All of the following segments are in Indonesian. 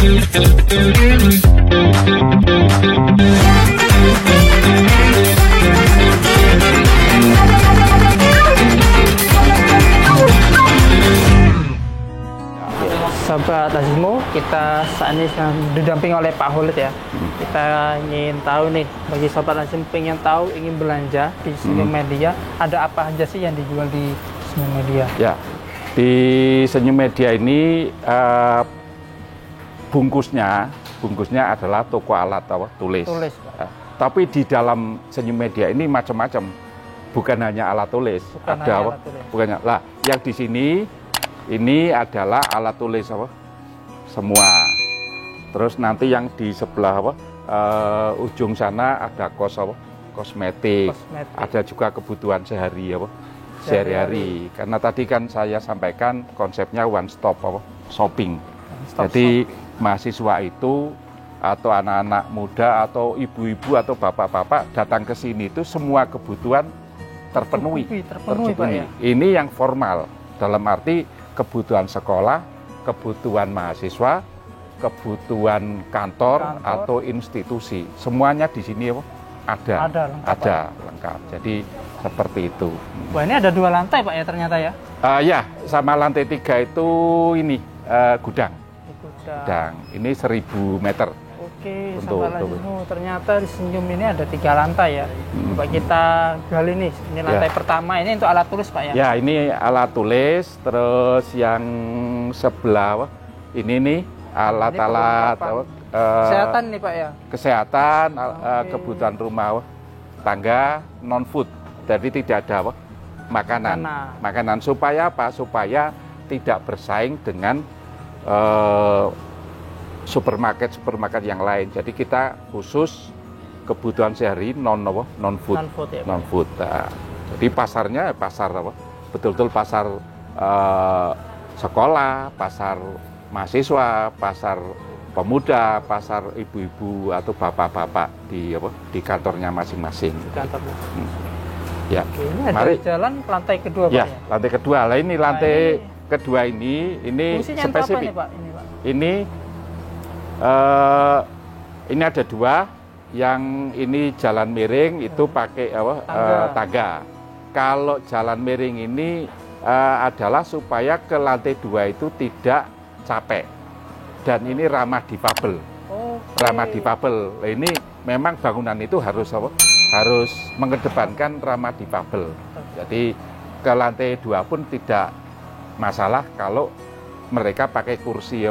Sobat Azimo, kita saat ini sedang didampingi oleh Pak Khalid ya. Kita ingin tahu nih, bagi Sobat Azimo pengen tahu, ingin belanja di Senyum Media, ada apa aja sih yang dijual di Senyum Media? Ya, di Senyum Media ini bungkusnya adalah toko alat tulis. Tapi di dalam Senyum Media ini macam-macam, bukan hanya alat tulis. Bukannya. Lah, yang di sini ini adalah alat tulis semua. Terus nanti yang di sebelah ujung sana ada kosmetik. Ada juga kebutuhan sehari-hari. Karena tadi kan saya sampaikan konsepnya one stop shopping. Jadi mahasiswa itu atau anak-anak muda atau ibu-ibu atau bapak-bapak datang ke sini itu semua kebutuhan terpenuhi. Pak, ya? Ini yang formal, dalam arti kebutuhan sekolah, kebutuhan mahasiswa, kebutuhan kantor atau institusi, semuanya di sini ada lengkap. Jadi seperti itu. Wah, ini ada 2 lantai Pak ya ternyata ya? Ya, sama lantai 3 itu ini gudang. Ini 1000 meter. Oke, Sobat Azimo, ternyata di Senyum ini ada 3 lantai ya. Coba kita gali nih, ini lantai pertama, ini untuk alat tulis Pak ya? Ya, ini alat tulis, terus yang sebelah ini nih alat-alat kesehatan nih Pak ya? Kesehatan, kebutuhan rumah tangga, non food, jadi tidak ada makanan. Supaya apa? Supaya tidak bersaing dengan supermarket yang lain. Jadi kita khusus kebutuhan sehari non food. Nah, jadi pasarnya betul-betul pasar sekolah, pasar mahasiswa, pasar pemuda, pasar ibu-ibu atau bapak-bapak di kantornya masing-masing. Ya. Oke, ini ada jalan lantai kedua Pak ya? Lantai kedua. Lah ini lantai kedua ini spesifik. Apa ini, Pak? Ini ada 2, yang ini jalan miring itu pakai tangga. Kalau jalan miring ini adalah supaya ke lantai 2 itu tidak capek, dan ini ramah difabel. Ramah difabel. Nah, ini memang bangunan itu harus mengedepankan ramah difabel. Jadi ke lantai 2 pun tidak masalah kalau mereka pakai kursi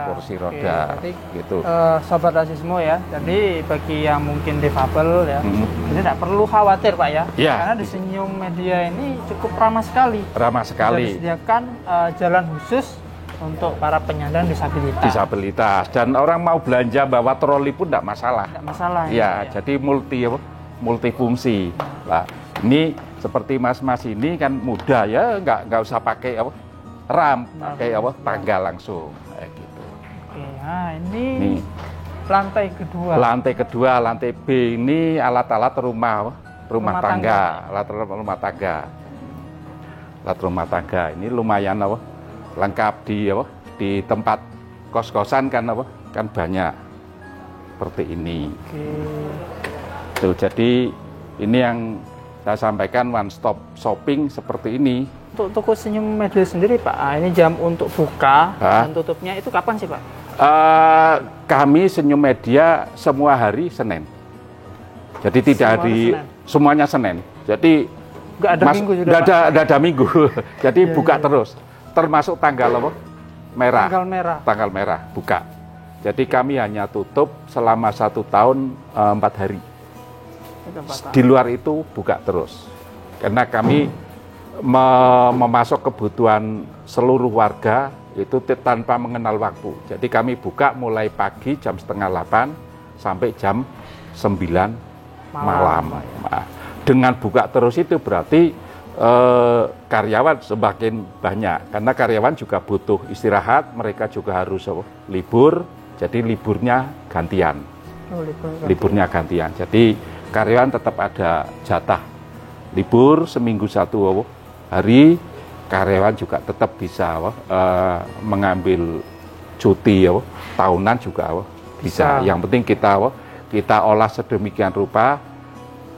kursi roda. Jadi, gitu. Sobat Azimo ya, jadi bagi yang mungkin difabel ya, ini tidak perlu khawatir Pak ya, karena di Senyum Media ini cukup ramah sekali. Sudah disediakan jalan khusus untuk para penyandang disabilitas. Dan orang mau belanja bawa troli pun tidak masalah. Ya, jadi multifungsi. Lah, ini seperti mas-mas ini kan mudah ya, nggak usah pakai pakai tangga langsung kayak gitu. Oke, nah ini lantai kedua. Lantai B ini alat-alat rumah tangga. Alat rumah tangga ini lumayan lengkap di tempat kos-kosan kan banyak seperti ini. Tuh, jadi ini yang saya sampaikan one stop shopping seperti ini. Untuk toko Senyum Media sendiri Pak, ini jam untuk buka dan tutupnya itu kapan sih Pak? Kami Senyum Media semua hari Senin. Jadi tidak semuanya Senin. Jadi nggak ada minggu sudah. Nggak ada minggu. Jadi buka terus. Termasuk tanggal merah. Tanggal merah buka. Jadi kami hanya tutup selama 1 tahun 4 hari. Di luar itu buka terus. Karena kami memasok kebutuhan seluruh warga itu tanpa mengenal waktu. Jadi kami buka mulai pagi jam 7:30 sampai jam 9 malam. Nah, dengan buka terus itu berarti karyawan semakin banyak, karena karyawan juga butuh istirahat, mereka juga harus libur, jadi liburnya gantian. Liburnya gantian. Jadi karyawan tetap ada jatah libur seminggu 1 hari, karyawan juga tetap bisa mengambil cuti ya, tahunan juga bisa. Yang penting kita olah sedemikian rupa,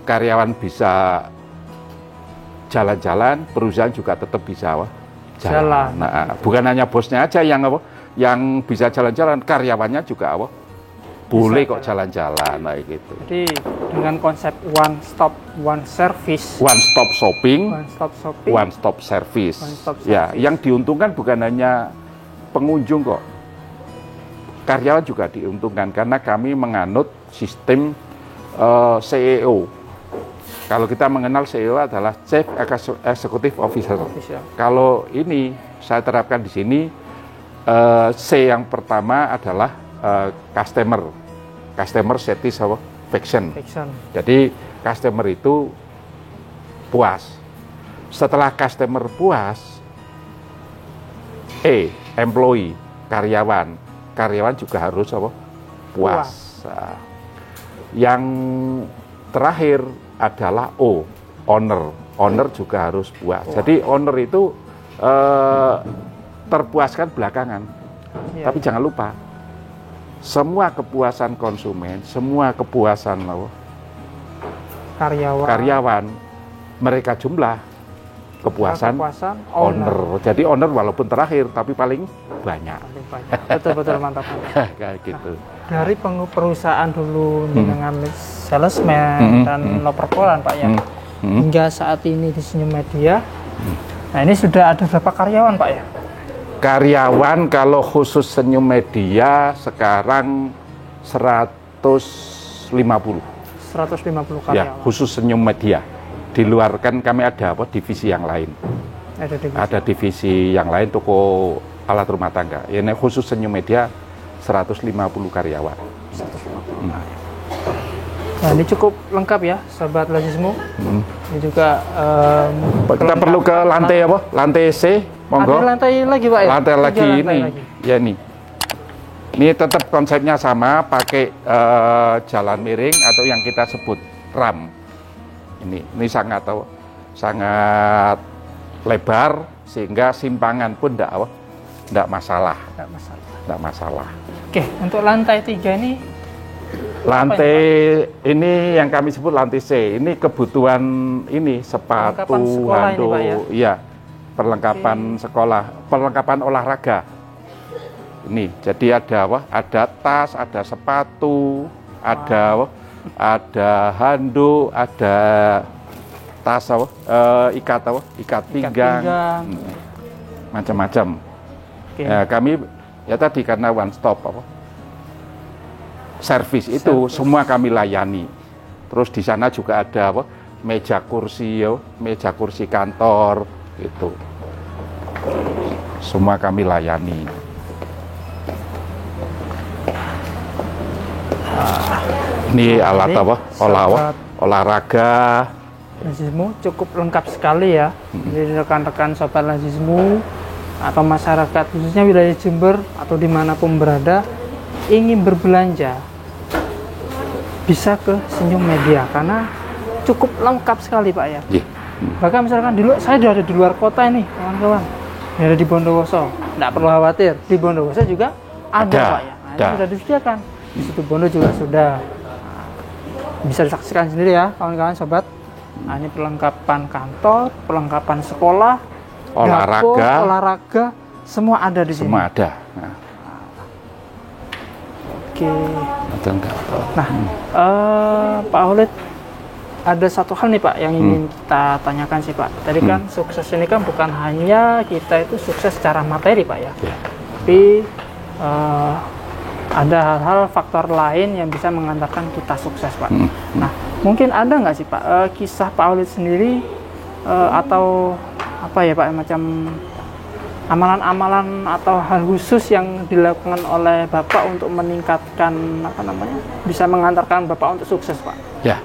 karyawan bisa jalan-jalan, perusahaan juga tetap bisa jalan. Nah, bukan hanya bosnya aja yang bisa jalan-jalan, karyawannya juga boleh kok jalan-jalan, nah gitu. Jadi dengan konsep one stop one service, one stop shopping, one stop service. Ya, yang diuntungkan bukan hanya pengunjung kok, karyawan juga diuntungkan karena kami menganut sistem CEO. Kalau kita mengenal CEO adalah Chief Executive Officer. Kalau ini saya terapkan di sini, C yang pertama adalah customer satisfaction. Jadi customer itu puas. Setelah customer puas, employee, karyawan juga harus puas. Yang terakhir adalah owner juga harus puas. Jadi owner itu terpuaskan belakangan, tapi jangan lupa semua kepuasan konsumen, semua kepuasan karyawan, mereka jumlah kepuasan owner. Jadi owner walaupun terakhir, tapi paling banyak. Betul mantap. Kayak gitu. Dari perusahaan dulu dengan salesman dan loperkolan Pak ya, hingga saat ini di Senyum Media. Nah ini sudah ada berapa karyawan Pak ya? Karyawan kalau khusus Senyum Media sekarang 150. 150 karyawan. Ya, khusus Senyum Media. Di luar kan kami ada divisi yang lain. Ada divisi yang lain, toko alat rumah tangga. Ini khusus Senyum Media 150 karyawan. 150. Nah, ini cukup lengkap ya, Sobat Lazismu. Ini juga kita perlu ke lantai Lantai C. Monggo. Ada lantai lagi Pak ya? Lantai lagi ini. Ya ini. Ini tetap konsepnya sama, pakai jalan miring atau yang kita sebut ram. Ini sangat lebar sehingga simpangan pun tidak masalah. Tidak masalah. Oke, untuk lantai 3 ini. Lantai ini yang kami sebut lantai C. Ini kebutuhan sepatu, handuk, iya. Perlengkapan sekolah, perlengkapan olahraga. Ini, jadi ada tas, ada sepatu, ada handuk, ada tas ikat pinggang, macam-macam. Ya, kami tadi karena one stop service itu semua kami layani. Terus di sana juga ada meja kursi kantor. Itu semua kami layani. Ini alat olahraga. Lazismu cukup lengkap sekali ya. Jadi rekan-rekan Sobat Lazismu atau masyarakat khususnya wilayah Jember atau dimanapun berada ingin berbelanja bisa ke Senyum Media karena cukup lengkap sekali Pak ya. Bahkan misalkan saya sudah ada di luar kota ini, kawan-kawan. Ada di Bondowoso, tidak perlu khawatir. Di Bondowoso juga ada Pak ya. Nah, sudah disediakan. Di situ Bondo juga sudah. Bisa disaksikan sendiri ya, kawan-kawan sobat. Nah, ini perlengkapan kantor, perlengkapan sekolah, olahraga, semua ada di sini. Semua ada. Nah. Oke. Nah, Pak Khalid, ada satu hal nih Pak yang ingin kita tanyakan sih Pak. Tadi kan sukses ini kan bukan hanya kita itu sukses secara materi Pak ya. Tapi ada hal-hal faktor lain yang bisa mengantarkan kita sukses Pak. Nah, mungkin ada nggak sih Pak kisah Pak Khalid sendiri atau apa ya Pak macam amalan-amalan atau hal khusus yang dilakukan oleh Bapak untuk meningkatkan bisa mengantarkan Bapak untuk sukses Pak? Ya.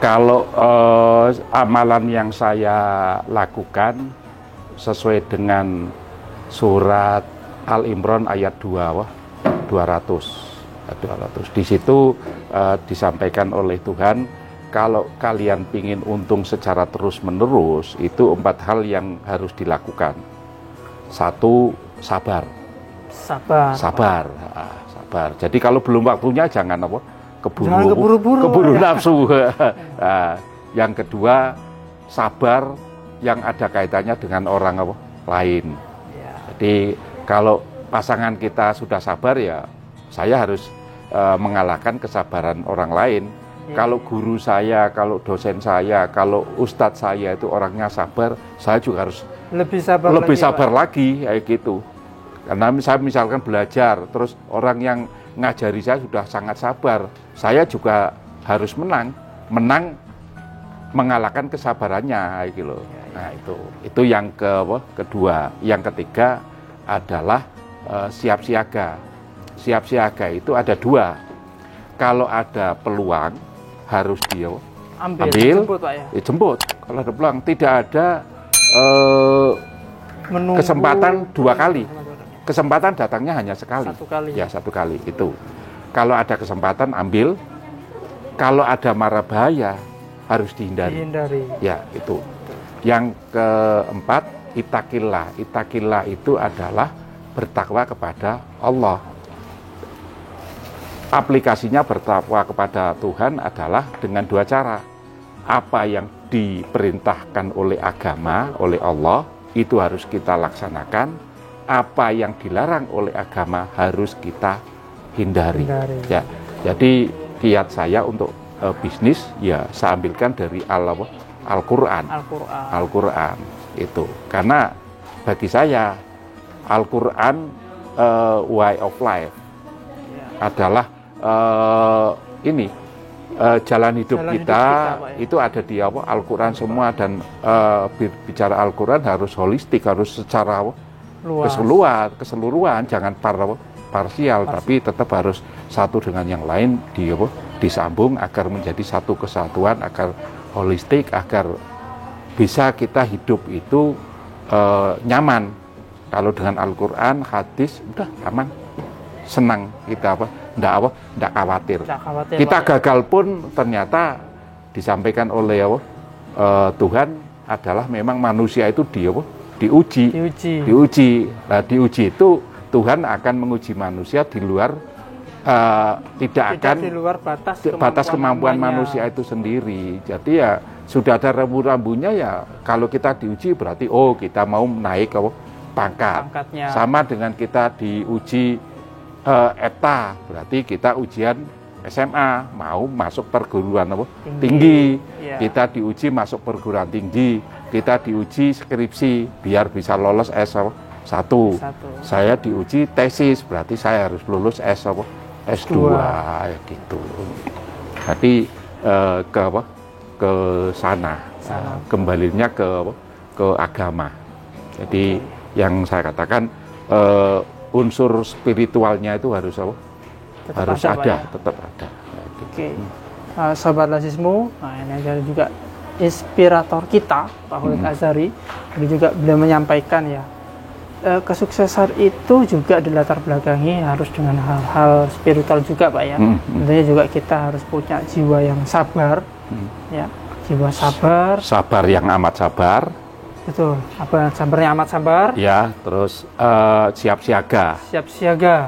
Kalau amalan yang saya lakukan sesuai dengan surat Al-Imran ayat 200. Di situ disampaikan oleh Tuhan, kalau kalian ingin untung secara terus-menerus, itu 4 hal yang harus dilakukan. 1, sabar. Sabar. Jadi kalau belum waktunya jangan apa? Keburu nafsu. Yang kedua, sabar yang ada kaitannya dengan orang apa? Lain. Ya. Jadi kalau pasangan kita sudah sabar ya, saya harus mengalahkan kesabaran orang lain. Ya. Kalau guru saya, kalau dosen saya, kalau ustadz saya itu orangnya sabar, saya juga harus lebih sabar lagi kayak gitu. Karena saya misalkan belajar, terus orang yang ngajari saya sudah sangat sabar, saya juga harus menang mengalahkan kesabarannya gitu loh. Nah itu yang kedua. Yang ketiga adalah siap siaga. Siap siaga itu ada dua. Kalau ada peluang harus ambil, jemput, Pak, ya? Jemput. Kalau ada peluang, tidak ada kesempatan dua kali. Kesempatan datangnya hanya sekali. Satu kali itu. Kalau ada kesempatan ambil, kalau ada mara bahaya harus dihindari. Ya, itu. Yang keempat, ittaqillah. Ittaqillah itu adalah bertakwa kepada Allah. Aplikasinya bertakwa kepada Tuhan adalah dengan dua cara. Apa yang diperintahkan oleh agama, oleh Allah, itu harus kita laksanakan. Apa yang dilarang oleh agama harus kita hindari. Ya, jadi kiat saya untuk bisnis ya saya ambilkan dari Al-Quran itu, karena bagi saya Al-Quran way of life adalah jalan hidup kita itu ada di Al-Quran semua, dan bicara Al-Quran harus holistik, harus secara keseluruhan, jangan parsial, tapi tetap harus satu dengan yang lain disambung agar menjadi satu kesatuan, agar holistik, agar bisa kita hidup itu nyaman. Kalau dengan Al-Quran, hadis, udah aman, senang kita enggak khawatir. Kita gagal pun ternyata disampaikan oleh Tuhan adalah memang manusia itu diuji. Nah, diuji itu Tuhan akan menguji manusia di luar tidak akan di luar batas kemampuan manusia itu sendiri. Jadi ya sudah ada rambu-rambunya ya. Kalau kita diuji berarti kita mau naik pangkatnya. Sama dengan kita diuji ETA, berarti kita ujian SMA mau masuk perguruan tinggi. Kita diuji masuk perguruan tinggi. Kita diuji skripsi biar bisa lolos S1. Saya diuji tesis, berarti saya harus lulus S2 gitu. Jadi ke sana. Kembalinya ke agama. Jadi yang saya katakan unsur spiritualnya itu harus tetap ada. Oke. Sahabat Lazismu, ini juga inspirator kita, Pak Khalid Azhari, juga beliau menyampaikan ya, kesuksesan itu juga dilatar belakangi harus dengan hal-hal spiritual juga, Pak ya. Tentunya juga kita harus punya jiwa yang sabar, ya, jiwa sabar yang amat sabar. Betul, sabarnya amat sabar. Ya, terus siap siaga.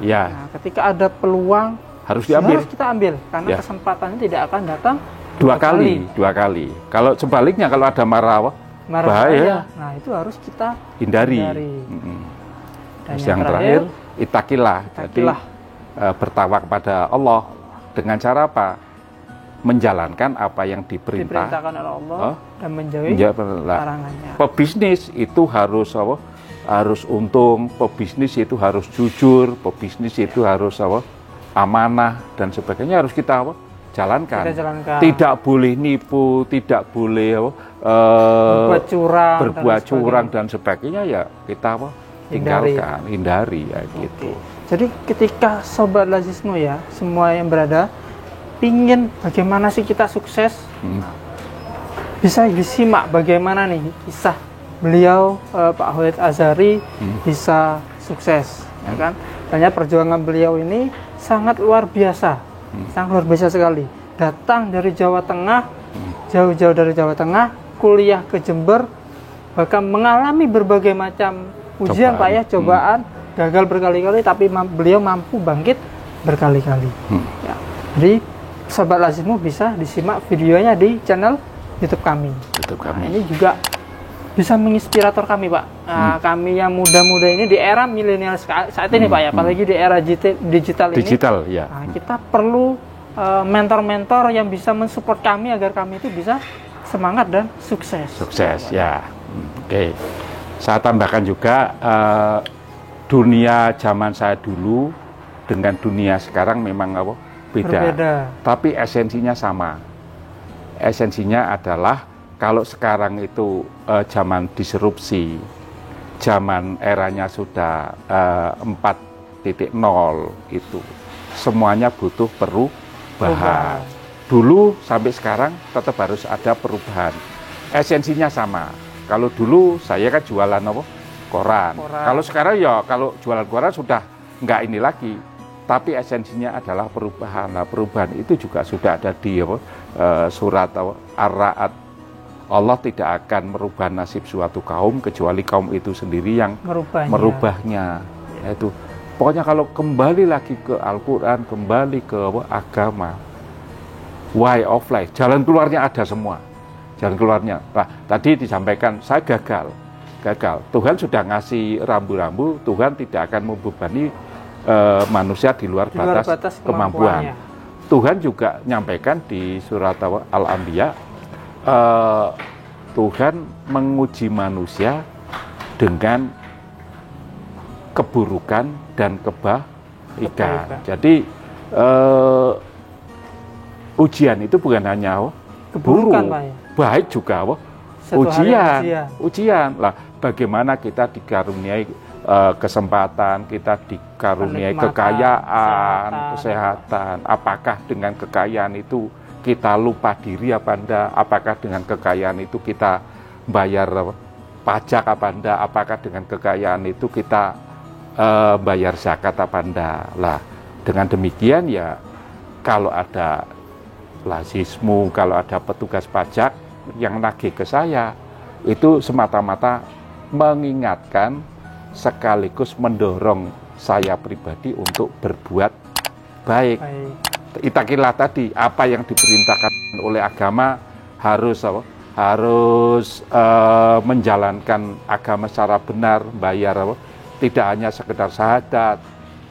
Ya. Nah, ketika ada peluang harus kita ambil, karena kesempatannya tidak akan datang dua kali. Kalau sebaliknya, kalau ada mara bahaya, nah itu harus kita hindari. Dan yang terakhir, ittaqillah. Jadi bertakwa kepada Allah dengan cara apa? Menjalankan apa yang diperintahkan oleh Allah dan menjauhi larangannya. Pebisnis itu harus untung, pebisnis itu harus jujur, pebisnis itu harus amanah dan sebagainya, harus kita jalankan. Tidak boleh nipu, tidak boleh berbuat curang dan sebagainya, ya kita tinggalkan, hindari ya gitu. Jadi ketika Sobat Lazismu ya, semua yang berada pingin bagaimana sih kita sukses, bisa disimak bagaimana nih kisah beliau Pak Khalid Azhari bisa sukses, ya kan? Ternyata perjuangan beliau ini sangat luar biasa. Sangat luar biasa sekali. Datang dari Jawa Tengah, jauh-jauh dari Jawa Tengah, kuliah ke Jember, bahkan mengalami berbagai macam ujian, Pak ya, cobaan, gagal berkali-kali, tapi beliau mampu bangkit berkali-kali. Ya. Jadi Sobat Lazismu bisa disimak videonya di channel YouTube kami. Nah, ini juga bisa menginspirator kami, Pak. Kami yang muda-muda ini di era milenial saat ini, Pak, ya, apalagi di era digital ini. Ya. Nah, kita perlu mentor-mentor yang bisa mensupport kami agar kami itu bisa semangat dan sukses. Ya. Oke. Saya tambahkan juga dunia zaman saya dulu dengan dunia sekarang memang berbeda. Tapi esensinya sama. Esensinya adalah kalau sekarang itu zaman disrupsi, zaman eranya sudah 4.0 itu, semuanya butuh perubahan. Dulu sampai sekarang tetap harus ada perubahan. Esensinya sama. Kalau dulu saya kan jualan koran. Kalau sekarang ya kalau jualan koran sudah nggak ini lagi. Tapi esensinya adalah perubahan. Nah, perubahan itu juga sudah ada di surat Ar-Ra'd. Allah tidak akan merubah nasib suatu kaum kecuali kaum itu sendiri yang merubahnya. Yaitu pokoknya kalau kembali lagi ke Al-Quran, kembali ke agama, way of life, jalan keluarnya ada semua. Jalan keluarnya. Nah, tadi disampaikan saya gagal. Tuhan sudah ngasih rambu-rambu, Tuhan tidak akan membebani manusia di luar batas kemampuan. Tuhan juga nyampaikan di surat Al-Anbiya, Tuhan menguji manusia dengan keburukan dan kebaikan. Jadi ujian itu bukan hanya buruk, baik juga ujian. Lah, bagaimana kita dikaruniai kesempatan, kita dikaruniai kekayaan, kesehatan. Apakah dengan kekayaan itu kita lupa diri apa enggak? Apakah dengan kekayaan itu kita bayar pajak apa enggak? Apakah dengan kekayaan itu kita bayar zakat apa enggak? Lah, dengan demikian ya, kalau ada lazismu, kalau ada petugas pajak yang nagih ke saya, itu semata-mata mengingatkan sekaligus mendorong saya pribadi untuk berbuat baik. Itakilah tadi, apa yang diperintahkan oleh agama harus menjalankan agama secara benar, bayar tidak hanya sekedar syahadat,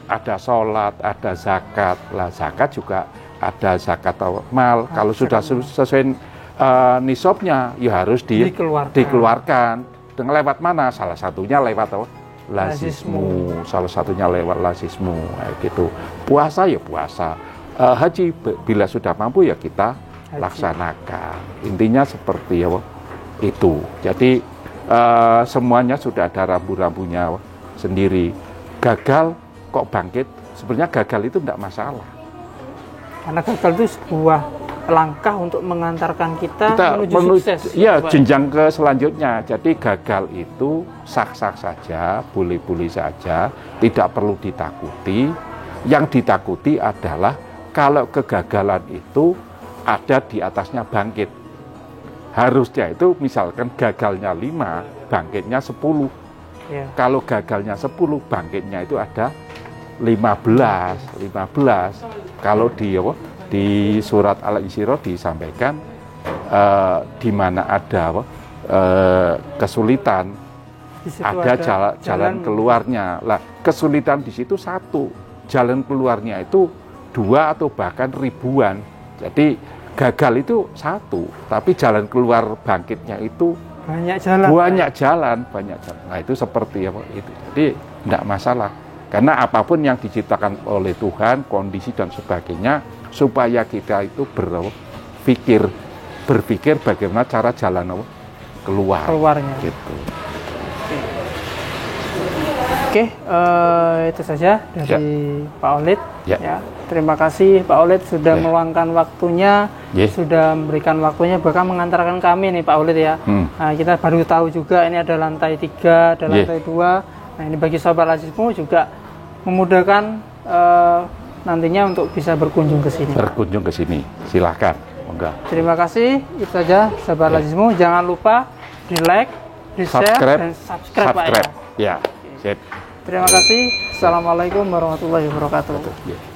ada sholat, ada zakat. Lah, zakat juga ada zakat mal. Kalau sudah sesuai nisabnya, ya harus dikeluarkan. Dengan lewat mana? Salah satunya lewat lazismu. Salah satunya lewat lazismu, gitu. Puasa ya puasa. Haji bila sudah mampu ya kita laksanakan. Intinya seperti itu. Jadi semuanya sudah ada rambu-rambunya sendiri. Gagal kok bangkit, sebenarnya gagal itu tidak masalah. Karena gagal itu sebuah langkah untuk mengantarkan kita menuju sukses. Ya, jenjang ke selanjutnya. Jadi gagal itu sah-sah saja, boleh-boleh saja, tidak perlu ditakuti. Yang ditakuti adalah kalau kegagalan itu ada di atasnya bangkit. Harusnya itu misalkan gagalnya 5, bangkitnya 10. Ya. Kalau gagalnya 10, bangkitnya itu ada 15. Kalau di surat Al-Isra disampaikan di mana ada kesulitan, ada jalan keluarnya. Lah, kesulitan di situ satu, jalan keluarnya itu 2 atau bahkan ribuan. Jadi gagal itu satu, tapi jalan keluar bangkitnya itu banyak jalan. Nah, itu seperti itu. Jadi tidak masalah. Karena apapun yang diciptakan oleh Tuhan, kondisi dan sebagainya, supaya kita itu berpikir bagaimana cara jalan keluarnya. Gitu. Oke, itu saja dari Pak Olid. Ya, terima kasih Pak Olid sudah meluangkan waktunya, sudah memberikan waktunya, bahkan mengantarkan kami nih Pak Olid ya. Nah, kita baru tahu juga ini ada lantai 3, ada lantai 2. Nah, ini bagi Sobat Lazismu juga memudahkan nantinya untuk bisa berkunjung ke sini. Silakan. Enggak. Terima kasih. Itu saja Sobat Lazismu. Jangan lupa di like, di share, dan subscribe. Pak, ya. Sip. Terima kasih. Assalamualaikum warahmatullahi wabarakatuh.